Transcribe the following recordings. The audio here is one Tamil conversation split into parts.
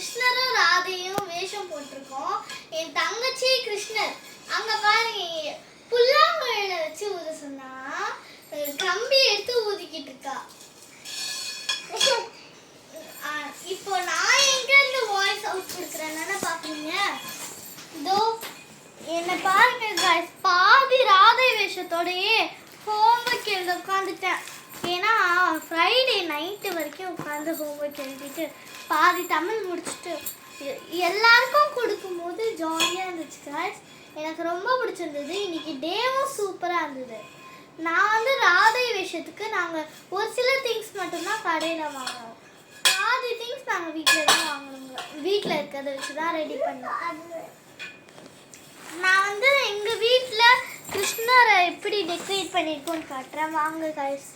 கிருஷ்ணரும் ராதையும் வேஷம் போட்டிருக்கோம். என் தங்கச்சி கிருஷ்ணர் அங்க பாருங்க, புல்லாங்குழல வச்சு ஊத சொன்னா கம்பி எடுத்து ஊதிக்கிட்டு இருக்கா. இப்போ நான் எங்க இருந்து வாய்ஸ் அவுட் கொடுக்குறேன்னு பாக்குறீங்க. இதோ என்ன பாருங்க गाइस, பாதி ராதை வேஷத்தோடயே ஹோம்வொர்க் எழுத உட்காந்துட்டேன். ஏன்னா ஃப்ரைடே நைட்டு வரைக்கும் உட்காந்து ஹோம்வொர்க் எழுதிட்டு பாதி தமிழ் முடிச்சுட்டு எல்லாருக்கும் கொடுக்கும்போது ஜாலியாக இருந்துச்சு गाइस. எனக்கு ரொம்ப பிடிச்சிருந்தது. இன்னைக்கு டேவும் சூப்பராக இருந்தது. நான் ராதை வேஷத்துக்கு நாங்கள் ஒரு சில திங்ஸ் மட்டும்தான் கடையில் வாங்கினோம். பாதி திங்ஸ் நாங்கள் வீட்டில் தான் வாங்கணுங்க. வீட்டில் இருக்கிறத வச்சு தான் ரெடி பண்ணோம். நான் எங்கள் வீட்டில் கிருஷ்ணரை எப்படி டெக்கரேட் பண்ணியிருக்கோன்னு காட்டுறேன் வாங்க गाइस.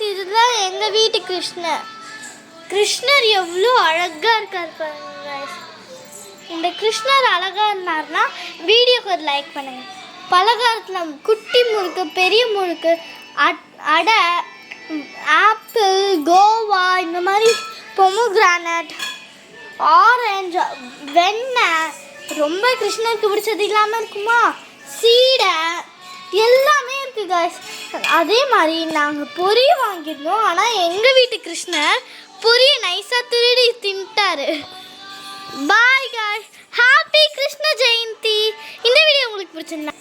இதுதான் எங்கள் வீட்டு கிருஷ்ணர். கிருஷ்ணர் எவ்வளோ அழகாக இருக்கார் பாருங்க गाइस. இந்த கிருஷ்ணர் அழகாக இருந்தார்னா வீடியோக்கு ஒரு லைக் பண்ணுங்கள். பலகாரத்தில் குட்டி முறுக்கு, பெரிய முறுக்கு, அடை, ஆப்பிள், கோவா, இந்த மாதிரி பொமோகிரானட், ஆரஞ்சு, வெண்ணெய், ரொம்ப கிருஷ்ணருக்கு பிடிச்சது இல்லாமல் இருக்குமா, சீடை எல்லாமே இருக்குது गाइस. அதே மாதிரி நாங்கள் பொரி வாங்கியிருந்தோம். ஆனால் எங்கள் வீட்டு கிருஷ்ணர் பொரியை நைஸாக திருடி தின்ட்டாரு. பாய் गाइस, ஹாப்பி கிருஷ்ண ஜெயந்தி. இந்த வீடியோ உங்களுக்கு பிடிச்சிருந்தா